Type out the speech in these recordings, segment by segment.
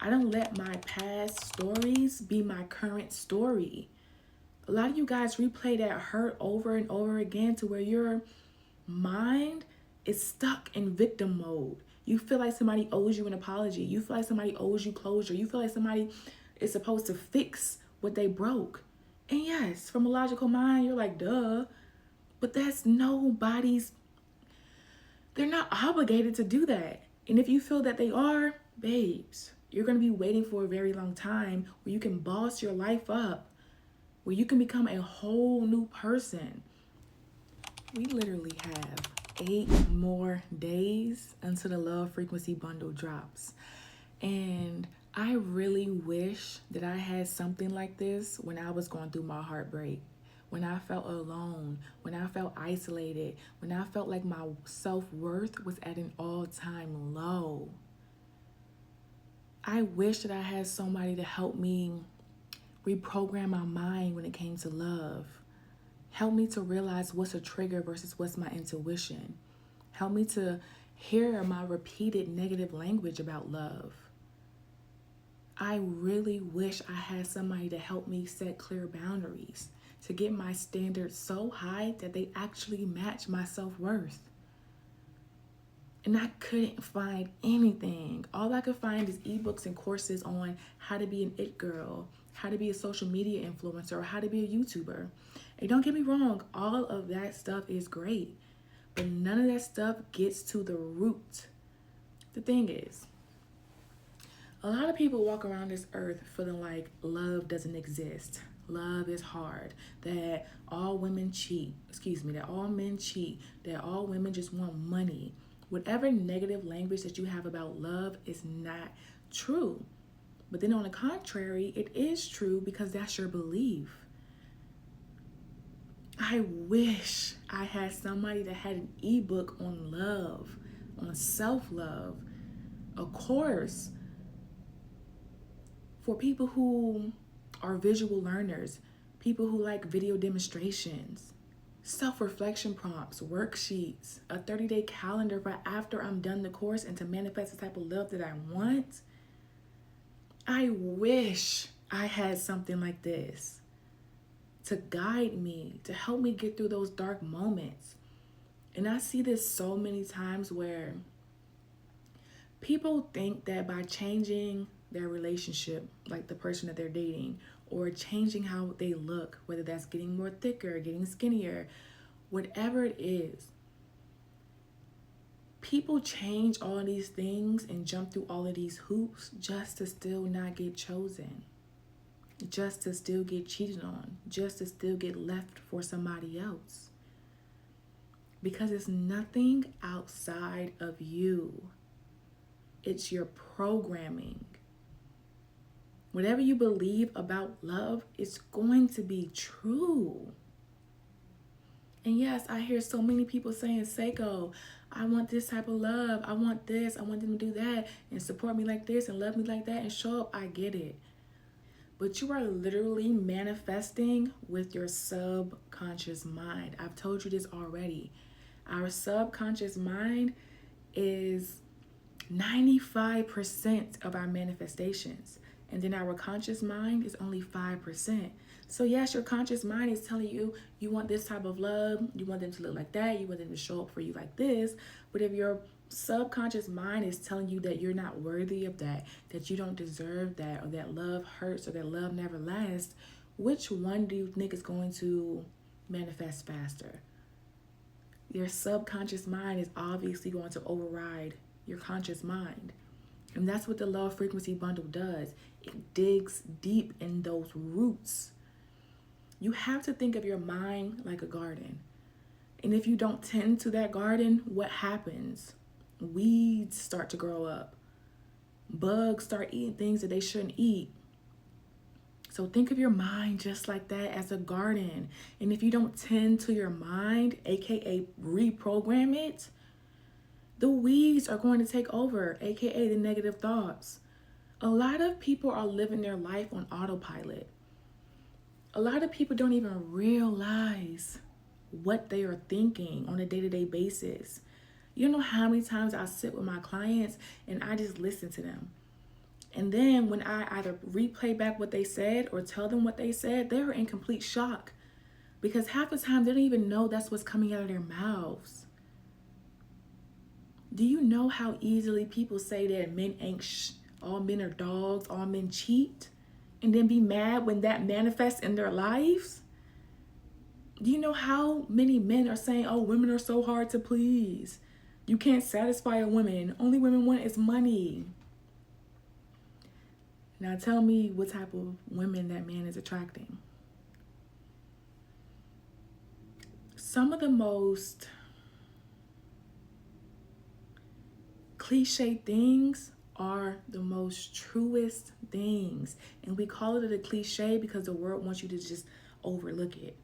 I don't let my past stories be my current story. A lot of you guys replay that hurt over and over again to where your mind is stuck in victim mode. You feel like somebody owes you an apology. You feel like somebody owes you closure. You feel like somebody is supposed to fix what they broke. And yes, from a logical mind, you're like, duh. But that's nobody's, they're not obligated to do that. And if you feel that they are, babes, you're going to be waiting for a very long time where you can boss your life up, where you can become a whole new person. We literally have 8 more days until the love frequency bundle drops. And I really wish that I had something like this when I was going through my heartbreak, when I felt alone, when I felt isolated, when I felt like my self-worth was at an all-time low. I wish that I had somebody to help me reprogram my mind when it came to love. Help me to realize what's a trigger versus what's my intuition. Help me to hear my repeated negative language about love. I really wish I had somebody to help me set clear boundaries, to get my standards so high that they actually match my self-worth. And I couldn't find anything. All I could find is ebooks and courses on how to be an it girl, how to be a social media influencer, or how to be a YouTuber. And don't get me wrong, all of that stuff is great, but none of that stuff gets to the root. The thing is, a lot of people walk around this earth feeling like love doesn't exist. Love is hard, that all women cheat, that all men cheat, that all women just want money. Whatever negative language that you have about love is not true. But then on the contrary, it is true because that's your belief. I wish I had somebody that had an ebook on love, on self-love, a course for people who are visual learners, people who like video demonstrations, self-reflection prompts, worksheets, a 30-day calendar for after I'm done the course and to manifest the type of love that I want. I wish I had something like this to guide me, to help me get through those dark moments. And I see this so many times where people think that by changing their relationship, like the person that they're dating, or changing how they look, whether that's getting more thicker, getting skinnier, whatever it is, people change all these things and jump through all of these hoops just to still not get chosen, just to still get cheated on, just to still get left for somebody else. Because it's nothing outside of you. It's your programming. Whatever you believe about love is going to be true. And yes, I hear so many people saying, Seiko, I want this type of love. I want this. I want them to do that and support me like this and love me like that and show up. I get it. But you are literally manifesting with your subconscious mind. I've told you this already. Our subconscious mind is 95% of our manifestations. And then our conscious mind is only 5%. So yes, your conscious mind is telling you, you want this type of love, you want them to look like that, you want them to show up for you like this. But if your subconscious mind is telling you that you're not worthy of that, that you don't deserve that, or that love hurts, or that love never lasts, which one do you think is going to manifest faster? Your subconscious mind is obviously going to override your conscious mind. And that's what the love frequency bundle does. It digs deep in those roots. You have to think of your mind like a garden. And if you don't tend to that garden, what happens? Weeds start to grow up. Bugs start eating things that they shouldn't eat. So think of your mind just like that, as a garden. And if you don't tend to your mind, aka reprogram it, the weeds are going to take over, aka the negative thoughts. A lot of people are living their life on autopilot. A lot of people don't even realize what they are thinking on a day-to-day basis. You know how many times I sit with my clients and I just listen to them. And then when I either replay back what they said or tell them what they said, they're in complete shock. Because half the time they don't even know that's what's coming out of their mouths. Do you know how easily people say that men ain't all men are dogs, all men cheat, and then be mad when that manifests in their lives? Do you know how many men are saying, oh, women are so hard to please? You can't satisfy a woman. Only women want is money. Now tell me what type of women that man is attracting. Some of the most cliche things are the most truest things. And we call it a cliche because the world wants you to just overlook it.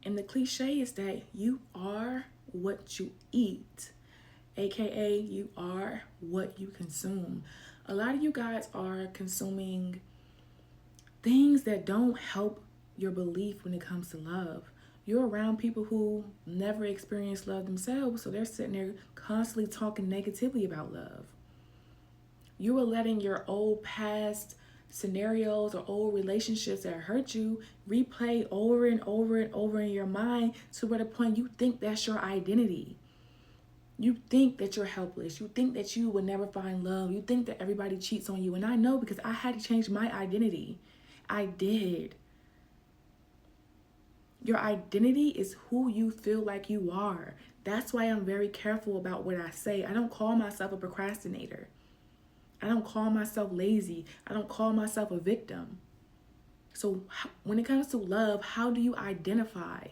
And the cliche is that you are what you eat, aka you are what you consume. A lot of you guys are consuming things that don't help your belief when it comes to love. You're around people who never experienced love themselves, so they're sitting there constantly talking negatively about love. You are letting your old past scenarios or old relationships that hurt you replay over and over and over in your mind to where the point you think that's your identity. You think that you're helpless. You think that you will never find love. You think that everybody cheats on you. And I know because I had to change my identity. I did. Your identity is who you feel like you are. That's why I'm very careful about what I say. I don't call myself a procrastinator. I don't call myself lazy. I don't call myself a victim. So when it comes to love, how do you identify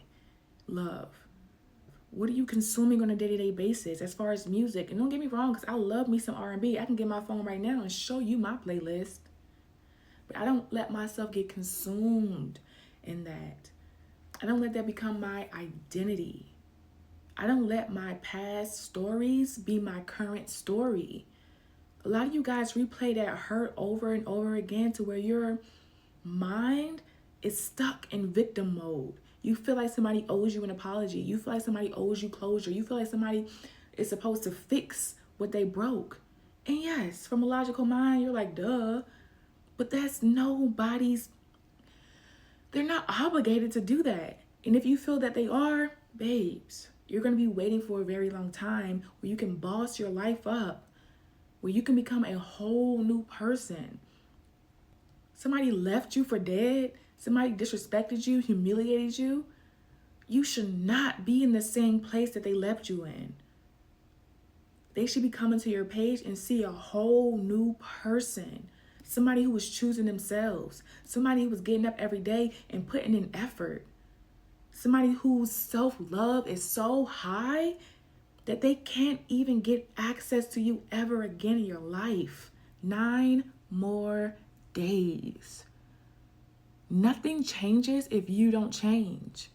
love? What are you consuming on a day-to-day basis as far as music? And don't get me wrong, because I love me some R&B. I can get my phone right now and show you my playlist. But I don't let myself get consumed in that. I don't let that become my identity. I don't let my past stories be my current story. A lot of you guys replay that hurt over and over again to where your mind is stuck in victim mode. You feel like somebody owes you an apology. You feel like somebody owes you closure. You feel like somebody is supposed to fix what they broke. And yes, from a logical mind, you're like, duh. But that's nobody's, they're not obligated to do that. And if you feel that they are, babes, you're going to be waiting for a very long time where you can boss your life up, where you can become a whole new person. Somebody left you for dead. Somebody disrespected you, humiliated you. You should not be in the same place that they left you in. They should be coming to your page and see a whole new person. Somebody who was choosing themselves. Somebody who was getting up every day and putting in effort. Somebody whose self-love is so high that they can't even get access to you ever again in your life. 9 more days. Nothing changes if you don't change.